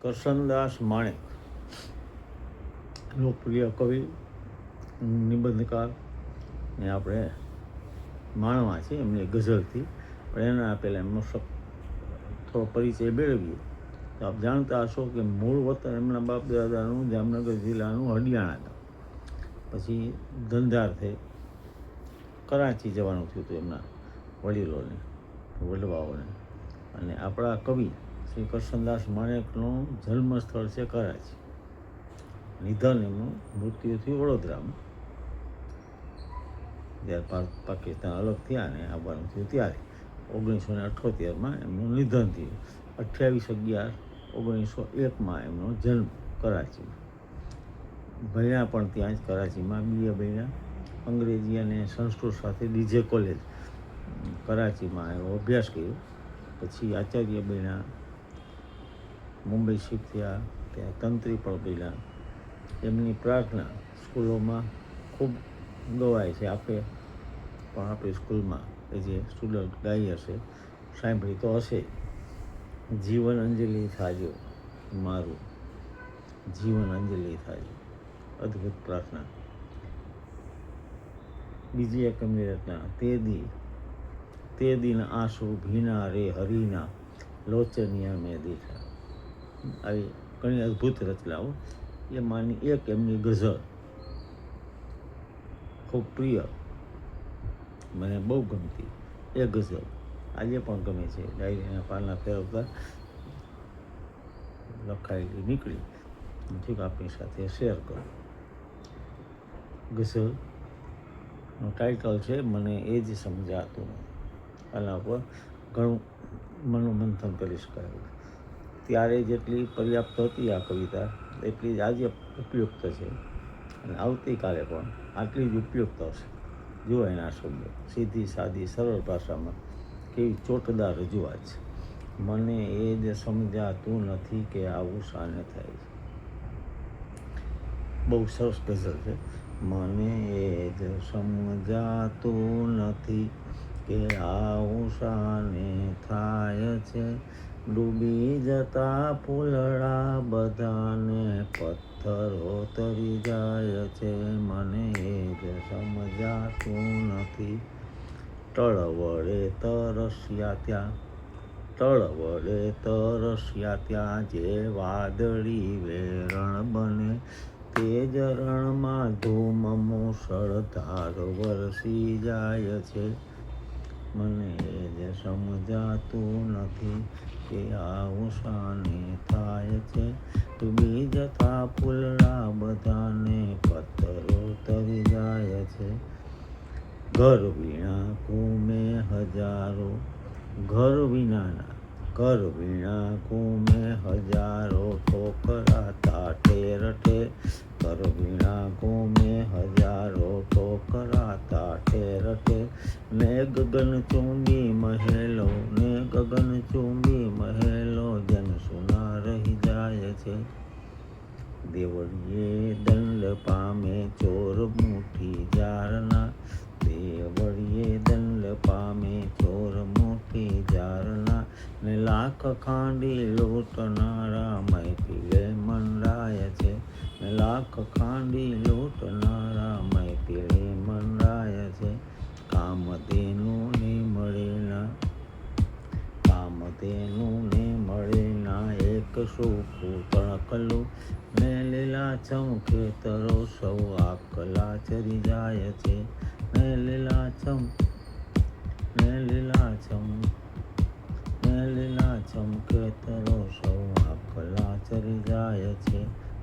કરશનદાસ માણેક લોકપ્રિય કવિ, નિબંધકાર ને આપણે માણવા છે એમની ગઝલથી, પણ એના પહેલાં એમનો થોડો પરિચય મેળવીએ તો આપ જાણતા હશો કે મૂળ વતન એમના બાપ દાદાનું જામનગર જિલ્લાનું હડિયાણા હતા. પછી ધંધાર્થે કરાચી જવાનું થયું હતું એમના વડીલોને, વડવાઓને. અને આપણા કવિ શ્રી કરશનદાસ માણેકનું જન્મ સ્થળ છે કરાચી. નિધન એમનું મૃત્યુ થયું વડોદરામાં, જ્યારે પાકિસ્તાન અલગ થયા ને આવવાનું થયું ત્યારે 1978માં એમનું નિધન થયું. 28/11/1901 એમનો જન્મ કરાચીમાં. ભણ્યા પણ ત્યાં જ કરાચીમાં, BA ભણ્યા અંગ્રેજી અને સંસ્કૃત સાથે DJ કોલેજ કરાચીમાં એવો અભ્યાસ કર્યો. પછી આચાર્ય બન્યા, મુંબઈ શિફ્ટ થયા, ત્યાં તંત્રી પણ બન્યા. એમની પ્રાર્થના સ્કૂલોમાં ખૂબ ગવાય છે. આપણે પણ આપણી સ્કૂલમાં એ જે સ્ટુડન્ટ ગાઈ હશે, સાંભળી તો હશે. જીવન અંજલિ થાજો મારું, જીવન અંજલિ થાજો. અદ્ભુત પ્રાર્થના. બીજી એક એમની રચના, તે દિન આંસુ ભીના રે હરીના લોચનિયા મેં દીઠા. આવી ઘણી અદ્ભુત રચનાઓ. એમાંની એક એમની ગઝલ ખૂબ પ્રિય, મને બહુ ગમતી એ ગઝલ આજે પણ ગમે છે. ડાયરીના પાના ફેરવતા લખાયેલી નીકળી, ઠીક આપણી સાથે શેર કરો. ગઝલનું ટાઇટલ છે મને એ જ સમજાતું. આના પર ઘણું મનોમંથન કરી શકાય. ત્યારે જેટલી પર્યાપ્ત હતી આ કવિતા, એટલી જ આજે ઉપયુક્ત છે અને આવતીકાલે પણ આટલી જ ઉપયુક્ત હશે. જો એના શબ્દો સીધી સાદી સરળ ભાષામાં કેવી ચોટદાર રજૂઆત છે. મને એ જ સમજાતું નથી કે આવું શાને થાય છે. બહુ સરસ ગઝલ છે. મને એ જ સમજાતું નથી કે આવું શાને થાય છે. ડૂબી જતા ફૂલડા બધાને પથ્થરો તરી જાય છે. મને એ જ સમજાતું નથી. ટળ વડે તરસ્યા ત્યાં જે વાદળી વેરણ બને, તે જ રણમાં ધૂમ મુશળધાર વરસી જાય છે. મને એ જ સમજાતું નથી કે આવું શાને થાય છે. ડૂબી જતા ફૂલડા બધાને પથ્થરો તરી જાય છે. ઘર વિના ઘૂમે હજારો, ઘર વિના ઘૂમે હજારો ઠોકરાતા ઠેર ઠેર. ઘર વિના ઘૂમે હજારો ઠોકરાતા ઠેર ઠેર. ને ગગનચુંબી મહેલો જન સુના રહી જાય છે. દેવળીએ દંડ પામે ચોર મુઠ્ઠી જારના, દેવળીએ દંડ પામે ચોર મુઠ્ઠી જારના. ને લાખ ખાંડી લૂંટનારા મહેફિલે મંડાય છે. ને લાખ ખાંડી લૂંટનારા મહેફિલે મંડાય છે. કામધેનું ને મળે ના એક સુખું તણકલું. ને લીલાછમ ખેતરો સૌ આકલા ચરી જાય છે. ને લીલાછમ ખેતરો સૌ આકલા ચરી જાય છે.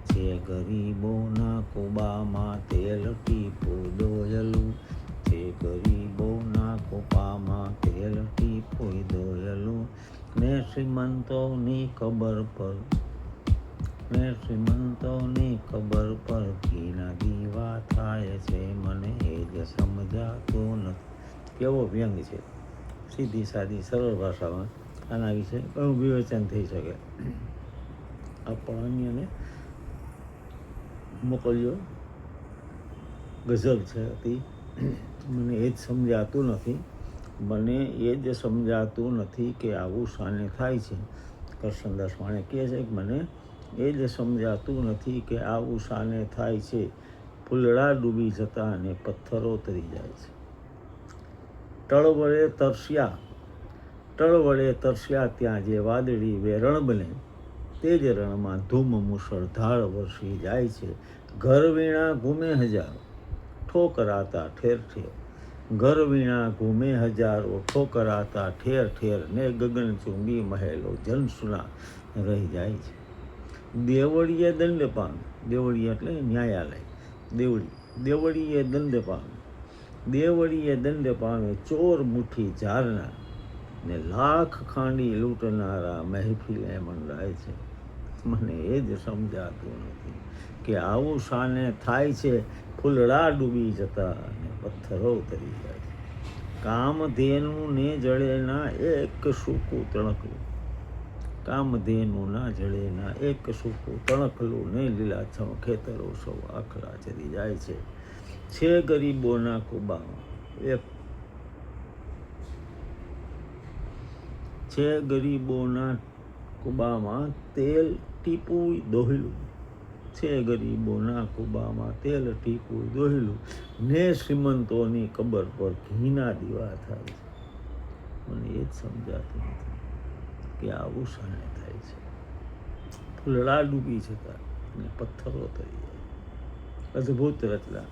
છે ગરીબોના કુબામાં તેલ ટીપું દોયલું. છે ગરીબોના કુબામાં તેલ ટીપું દોયલું. ને શ્રીમંતોની કબર પર ઘીના દીવા થાય છે. મને એ જ સમજાતું નથી. કેવો વ્યંગ છે. સીધી સાદી સરળ ભાષામાં આના વિશે ઘણું વિવેચન થઈ શકે. આપ પણ અન્યને મોકલજો. ગઝલ છે હતી મને એ જ સમજાતું નથી કે આવું શાને થાય છે. કરશનદાસ માણેક કહે છે કે મને એ જ સમજાતું નથી કે આવું શાને થાય છે. ફૂલડા ડૂબી જતા અને પથ્થરો તરી જાય છે. ટળ વડે તરસ્યા ત્યાં જે વાદળી વેરણ બને, તે જ રણમાં ધૂમ મુશળધાર વરસી જાય છે. ઘર વીણા ઘૂમે હજારો, ઠોકરાતા ઠેર ઠેર. ઘર વીણા ઘૂમે હજારો, ઠોકરાતા ઠેર ઠેર. ને ગગનચુંબી મહેલો જનસુના રહી જાય છે. દેવળીએ દંડ પામે, દેવળી એટલે ન્યાયાલય, દેવળીએ દંડ પામે, દેવળીએ દંડ પામે ચોર મુઠ્ઠી ઝારના, ને લાખ ખાંડી લૂંટનારા મહેફિલે મંડાય છે. મને એ જ સમજાતું નથી કે આવું શાને થાય છે. ફૂલડા ડૂબી જતા અને પથ્થરો તરી જાય છે. કામધેનુને જડે ના એક સૂકું તણકલું, કામધેનુના જડે ના એક સૂકું તણકલું, ને લીલાછમ ખેતરો સૌ આખલા ચરી જાય છે. છે ગરીબોના કુબામાં છે ગરીબોના કુબામાં તેલ ટીપું દોહલું, છે ગરીબોના કુબામાં તેલ ટીપું દોહલું, ને શ્રીમંતોની કબર પર ઘીના દીવા થાય છે. મને એ જ સમજાતું નથી કે આવું શાને થાય છે. ફૂલડા ડૂબી જતા અને પથ્થરો તરી જાય. અદ્ભુત રચના.